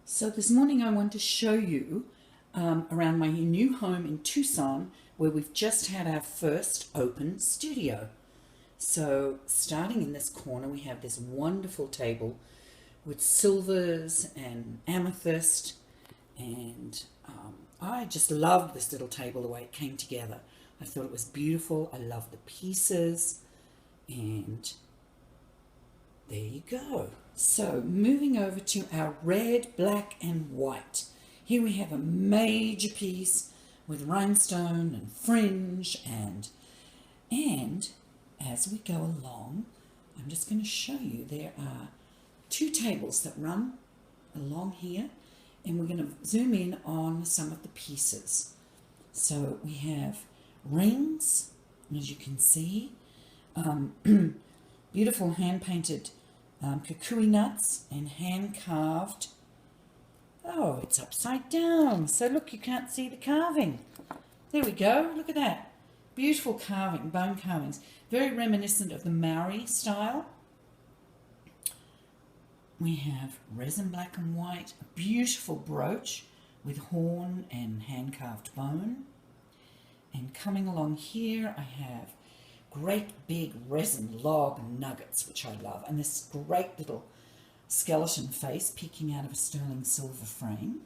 So this morning I want to show you around my new home in Tucson, where we've just had our first open studio. So starting in this corner, we have this wonderful table with silvers and amethyst, and I just loved this little table, the way it came together. I thought it was beautiful. I love the pieces, and there you go. So moving over to our red, black and white. Here we have a major piece with rhinestone and fringe, and as we go along, I'm just going to show you there are two tables that run along here, and we're going to zoom in on some of the pieces. So we have rings, as you can see, beautiful hand-painted kukui nuts and hand-carved. Oh, it's upside down. So look, you can't see the carving. There we go. Look at that. Beautiful carving, bone carvings. Very reminiscent of the Maori style. We have resin black and white, a beautiful brooch with horn and hand-carved bone. And coming along here, I have great big resin log nuggets, which I love, and this great little skeleton face peeking out of a sterling silver frame.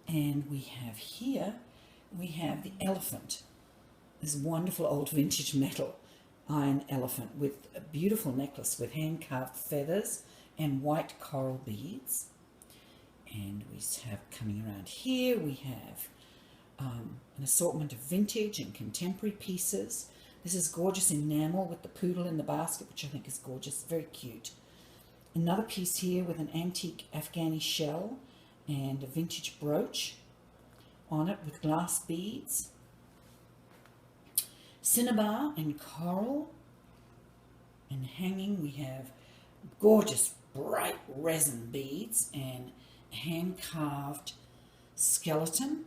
And we have here, we have the elephant, this wonderful old vintage metal iron elephant with a beautiful necklace with hand-carved feathers and white coral beads. And we have, coming around here, we have an assortment of vintage and contemporary pieces. This is gorgeous enamel with the poodle in the basket, which I think is gorgeous, very cute. Another piece here with an antique Afghani shell and a vintage brooch on it with glass beads. Cinnabar and coral. And hanging we have gorgeous bright resin beads and hand-carved skeleton.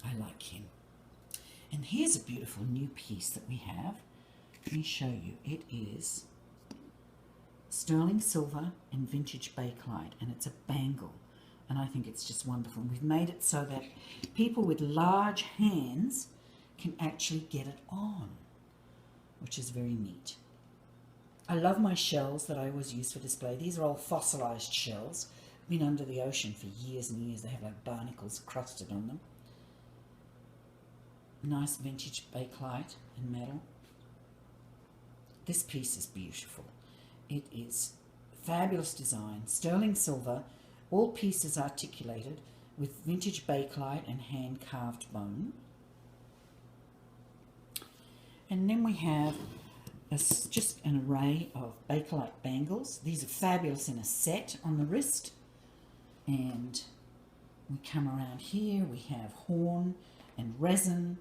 I like him. And here's a beautiful new piece that we have. Let me show you. It is sterling silver and vintage bakelite, and it's a bangle. And I think it's just wonderful. We've made it so that people with large hands can actually get it on, which is very neat. I love my shells that I always use for display. These are all fossilized shells. Been under the ocean for years and years. They have like barnacles crusted on them. Nice vintage bakelite and metal. This piece is beautiful. It is fabulous design, sterling silver, all pieces articulated with vintage bakelite and hand-carved bone. And then we have just an array of bakelite bangles. These are fabulous in a set on the wrist. And we come around here, we have horn and resin,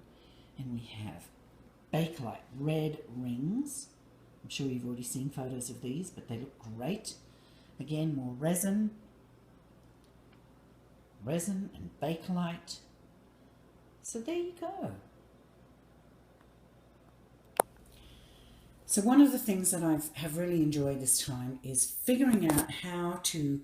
and we have bakelite red rings. I'm sure you've already seen photos of these, but they look great. Again, more resin and bakelite. So there you go. So one of the things that I have really enjoyed this time is figuring out how to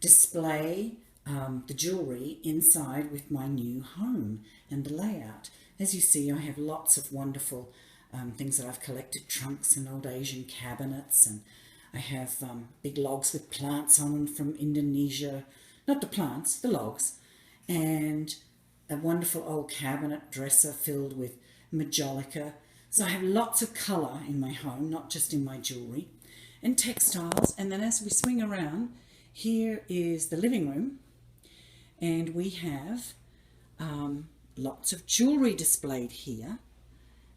display the jewelry inside with my new home and the layout. As you see, I have lots of wonderful things that I've collected, trunks and old Asian cabinets, and I have big logs with plants on them from Indonesia, not the plants, the logs, and a wonderful old cabinet dresser filled with majolica. So I have lots of colour in my home, not just in my jewellery, and textiles. And then as we swing around, here is the living room, and we have lots of jewellery displayed here.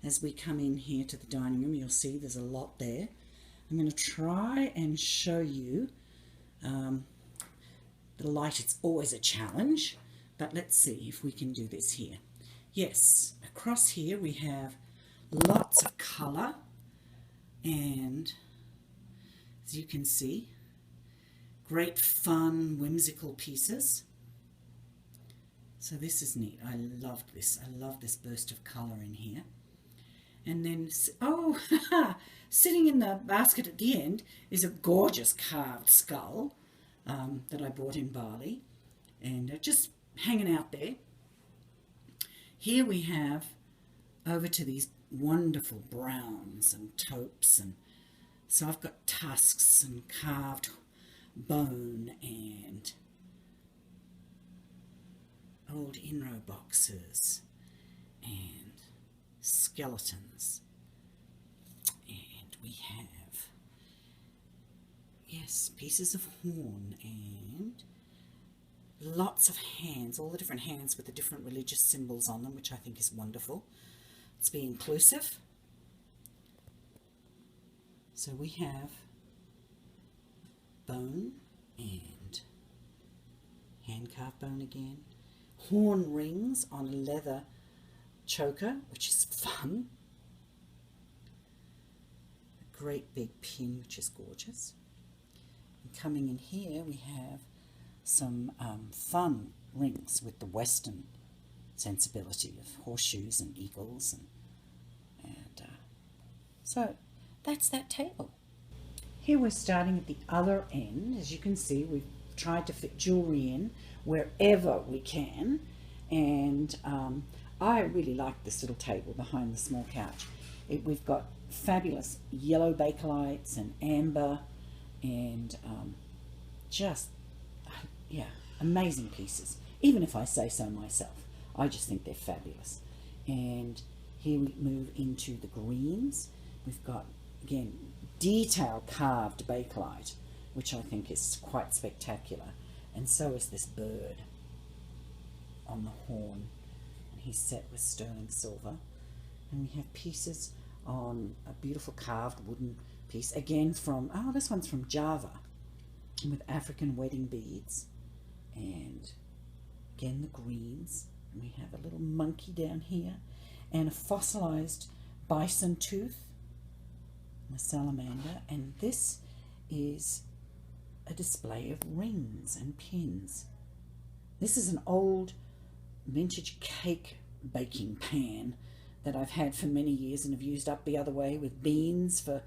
As we come in here to the dining room, you'll see there's a lot there. I'm going to try and show you. The light is always a challenge, but let's see if we can do this here. Yes, across here we have lots of colour, and as you can see, great fun, whimsical pieces. So this is neat. I loved this. I love this burst of colour in here. And then, oh, sitting in the basket at the end is a gorgeous carved skull that I bought in Bali, and just hanging out there. Here we have over to these wonderful browns and taupes, and so I've got tusks and carved bone and old inro boxes and skeletons, and we have, yes, pieces of horn and lots of hands, all the different hands with the different religious symbols on them, which I think is wonderful. Let's be inclusive. So we have bone and hand-carved bone again, horn rings on a leather choker, which is fun, a great big pin, which is gorgeous. And coming in here we have some fun rings with the Western sensibility of horseshoes and eagles, and so that's that table. Here we're starting at the other end. As you can see, we've tried to fit jewelry in wherever we can, and I really like this little table behind the small couch. We've got fabulous yellow bakelites and amber, and just, yeah, amazing pieces. Even if I say so myself, I just think they're fabulous. And here we move into the greens. We've got, again, detail carved bakelite, which I think is quite spectacular. And so is this bird on the horn, and he's set with sterling silver. And we have pieces on a beautiful carved wooden piece, again from, oh, this one's from Java, with African wedding beads, and again the greens. And we have a little monkey down here, and a fossilized bison tooth, and a salamander, and this is a display of rings and pins. This is an old vintage cake baking pan that I've had for many years and have used up the other way with beans for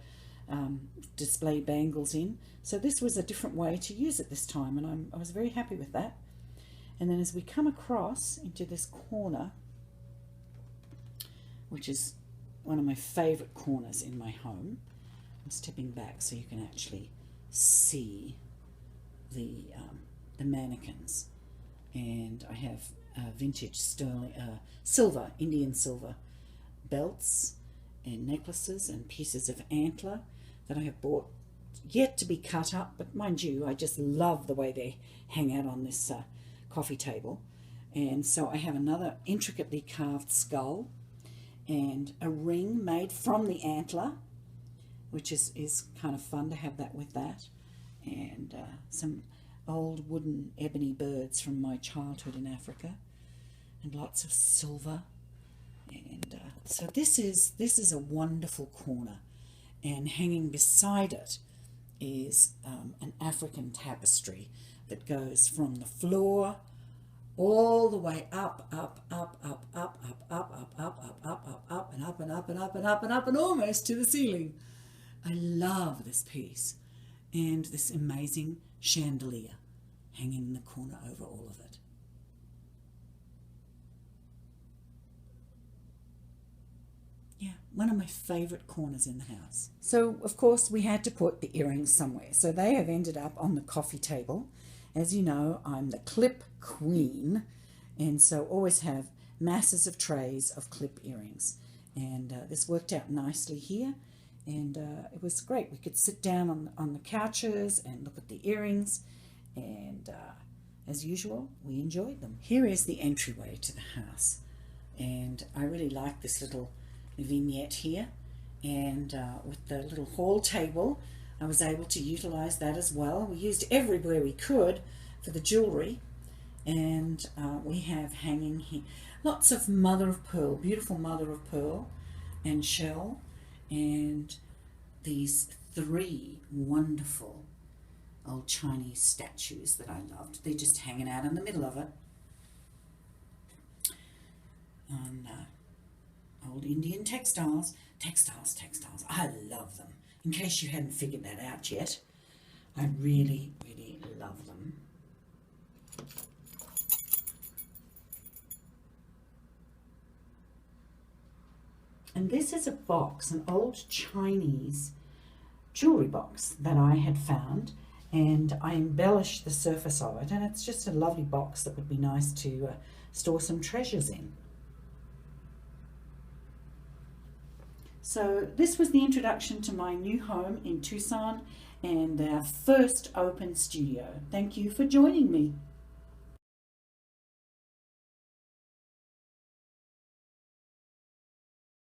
display bangles in. So this was a different way to use it this time, and I was very happy with that. And then as we come across into this corner, which is one of my favorite corners in my home, I'm stepping back so you can actually see the mannequins, and I have vintage sterling silver, Indian silver belts and necklaces and pieces of antler that I have bought, yet to be cut up, but mind you, I just love the way they hang out on this coffee table. And so I have another intricately carved skull and a ring made from the antler, which is kind of fun to have that with that, and some old wooden ebony birds from my childhood in Africa, and lots of silver. And so this is a wonderful corner, and hanging beside it is an African tapestry that goes from the floor all the way up, up, up, up, up, up, up, up, up, up, up, up, up, and up and up and up and up and up and almost to the ceiling. I love this piece, and this amazing chandelier hanging in the corner over all of it. Yeah, one of my favourite corners in the house. So, of course, we had to put the earrings somewhere. So they have ended up on the coffee table. As you know, I'm the clip queen, and so always have masses of trays of clip earrings. And this worked out nicely here, and it was great. We could sit down on the couches and look at the earrings, and as usual, we enjoyed them. Here is the entryway to the house, and I really like this little vignette here, and with the little hall table I was able to utilize that as well. We used everywhere we could for the jewelry, and we have hanging here lots of mother of pearl, beautiful mother of pearl and shell, and these three wonderful old Chinese statues that I loved. They're just hanging out in the middle of it. And old Indian textiles. I love them. In case you hadn't figured that out yet, I really, really love them. And this is a box, an old Chinese jewelry box that I had found, and I embellished the surface of it, and it's just a lovely box that would be nice to store some treasures in. So this was the introduction to my new home in Tucson and our first open studio. Thank you for joining me.